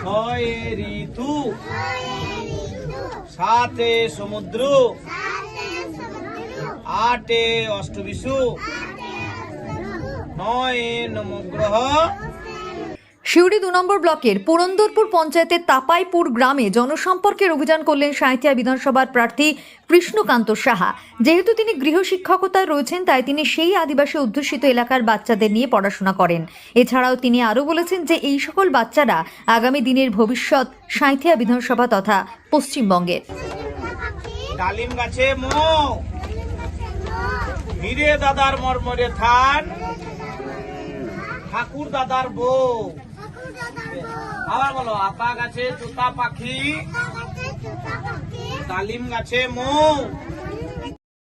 ছয়ে ঋতু, সাতে সমুদ্র, আটে অষ্টবিশু, নয়ে নবগ্রহ। সিউড়ি 2 নম্বর ব্লকের পুরন্দরপুর পঞ্চায়েতের তাপাইপুর গ্রামে জনসম্পর্কের অভিযান করলেন সাঁইথিয়া বিধানসভার প্রার্থী কৃষ্ণকান্ত সাহা। যেহেতু তিনি গৃহশিক্ষকতায় রয়েছেন, তাই তিনি সেই আদিবাসী অধ্যুষিত এলাকার বাচ্চাদের নিয়ে পড়াশোনা করেন। এছাড়াও তিনি আরও বলেছেন যে এই সকল বাচ্চারা আগামী দিনের ভবিষ্যৎ সাঁইথিয়া বিধানসভা তথা পশ্চিমবঙ্গের। ডালিম গাছে মো, হিরে দাদার মরমরে থান, ঠাকুর দাদার বউ। আবার বলো, আতা গাছে তোতা পাখি, ডালিম গাছে মো।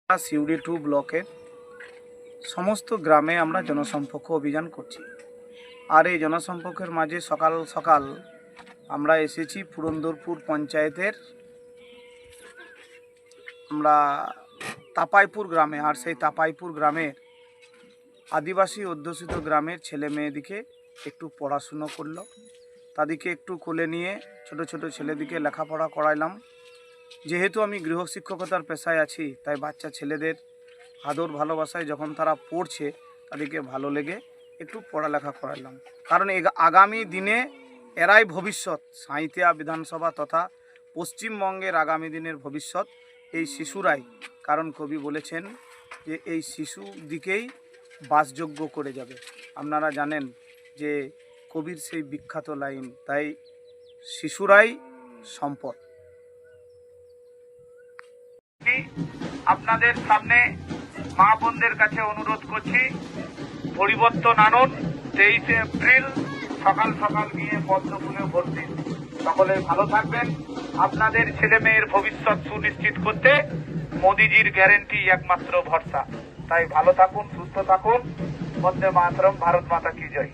সিউড়ি 2 ব্লকের সমস্ত গ্রামে আমরা জনসম্পর্ক অভিযান করছি। আর এই জনসম্পর্কের মাঝে সকাল সকাল আমরা এসেছি পুরন্দরপুর পঞ্চায়েতের আমরা তাপাইপুর গ্রামে। আর সেই তাপাইপুর গ্রামের আদিবাসী অধ্যুষিত গ্রামের ছেলে মেয়েদিকে একটু পড়াশুনো করলো, তাদেরকে একটু কোলে নিয়ে ছোট ছোট ছেলেদিকে লেখাপড়া করাইলাম। যেহেতু আমি গৃহশিক্ষকতার পেশায় আছি, তাই বাচ্চা ছেলেদের আদর ভালোবাসায় যখন তারা পড়ছে, তাদেরকে ভালো লেগে একটু পড়ালেখা করাইলাম। কারণ আগামী দিনে এরাই ভবিষ্যৎ, সাঁইথিয়া বিধানসভা তথা পশ্চিমবঙ্গের আগামী দিনের ভবিষ্যৎ এই শিশুরাই। কারণ কবি বলেছেন যে এই শিশু দিকেই বাসযোগ্য করে যাবে। আপনারা জানেন যে কবির সেই বিখ্যাত লাইন, তাই শিশুরাই সম্পদ। আপনাদের সামনে মা বোনদের কাছে অনুরোধ করছি, পরিবর্তন আনুন। 23 এপ্রিল সকাল সকাল গিয়ে পদ্ম ফুলে ভোট দিন। সকলে ভালো থাকবেন। আপনাদের ছেলে মেয়ের ভবিষ্যৎ সুনিশ্চিত করতে মোদিজির গ্যারেন্টি একমাত্র ভরসা। তাই ভালো থাকুন, সুস্থ থাকুন। বন্দে মাতরম, ভারত মাতা কি জয়।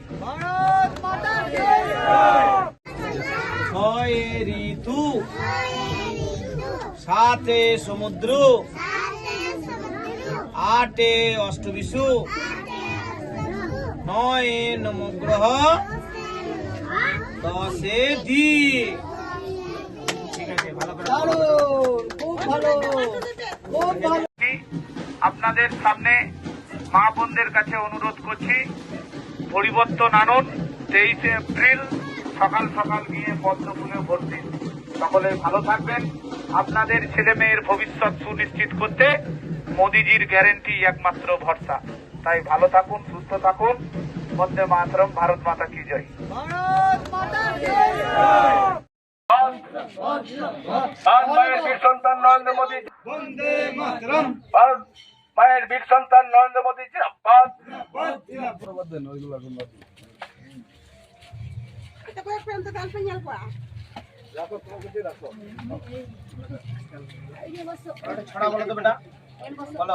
ছয়ে ঋতু, সাতে সমুদ্র, আটে অষ্টবিশু, নয়ে নবগ্রহ, 10এ দিক। ঠিক আছে, ভালো করে আপনাদের সামনে মা বোনদের কাছে অনুরোধ করছি, পরিবর্তন আনুন। 23 এপ্রিল সকাল সকাল গিয়ে পদ্ম ফুলে ভোট দিন। সকলে ভালো থাকবেন। আপনাদের ছেলে মেয়ের ভবিষ্যৎ সুনিশ্চিত করতে মোদিজির গ্যারেন্টি একমাত্র ভরসা। তাই ভালো থাকুন, সুস্থ থাকুন। বন্দে মাতরম, ভারত মাতা কি জয়। মায়ের বীর সন্তান নরেন্দ্র মোদী, বন্দে মাতরম। মায়ের বীর সন্তান নরেন্দ্র মোদী জিন্দাবাদ। ছড়া বলো তো বেটা, বলো।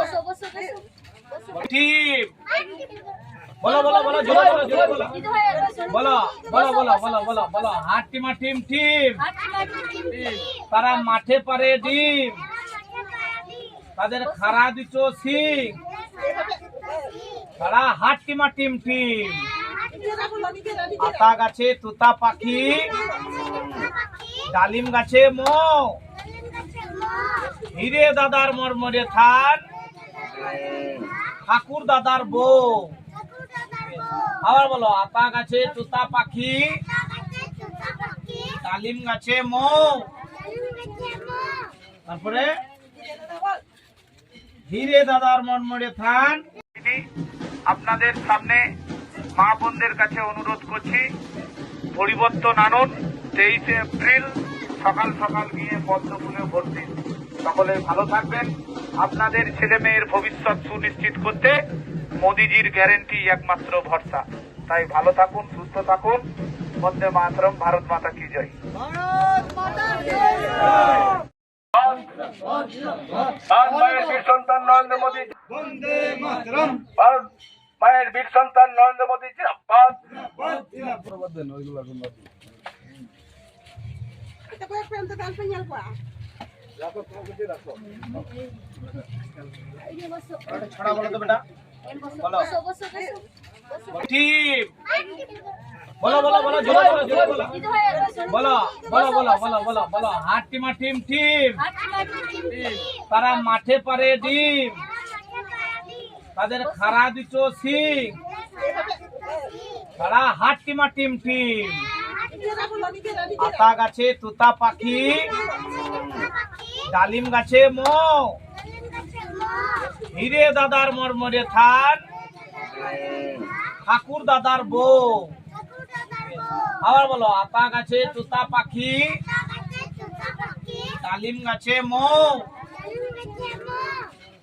বলো বলো বলো, জোরে বলো, জোরে বলো, বলো বলো বলো বলো বলো বলো। হাট্টিমা টিম টিম, তারা মাঠে পারে ডিম, তাদের খাড়া দিছো সিং, তারা হাট্টিমা টিম টিম। আতা গাছে তোতা পাখি, ডালিম গাছে মো, হিরে দাদার মরমরে থান, ঠাকুর দাদার বউ। আবার বলো, আতা গাছে তোতা পাখি, ডালিম গাছে মো, তারপরে হিরে দাদার মরমরে থান। আপনাদের সামনে মা বোনদের কাছে অনুরোধ করছি, পরিবর্তন আনুন। 23 এপ্রিল সকাল সকাল গিয়ে পদ্ম ফুলে ভোট দিন। সকলে ভালো থাকবেন। আপনাদের ছেলে মেয়ের ভবিষ্যৎ সুনিশ্চিত করতে মোদিজির গ্যারেন্টি একমাত্র ভরসা। তাই ভালো থাকুন, সুস্থ থাকুন। বন্দে মাতরম, ভারত মাতা কি জয়। মায়ের বীর সন্তান নরেন্দ্র মোদী, বন্দে মাতরম। মায়ের বীর সন্তান নরেন্দ্র মোদী জিন্দাবাদ। ছড়া বলো তো বেটা, বলো। বলো বলো বলো, জোরে বলো, জোরে বলো। বলো বলো বলো বলো বলো বলো হাট্টিমা টিম টিম তারা মাঠে পারে ডিম তাদের খাড়া দুটো সিং তারা হাট্টিমা টিম টিম আতা গাছে তুতা পাখি ডালিম গাছে মৌ হিরে দাদার মরমরে থান ঠাকুর দাদার বউ আবার বলো আতা গাছে তুতা পাখি ডালিম গাছে মৌ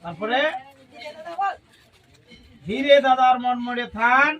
তারপরে হিরে দাদার মরমরে থান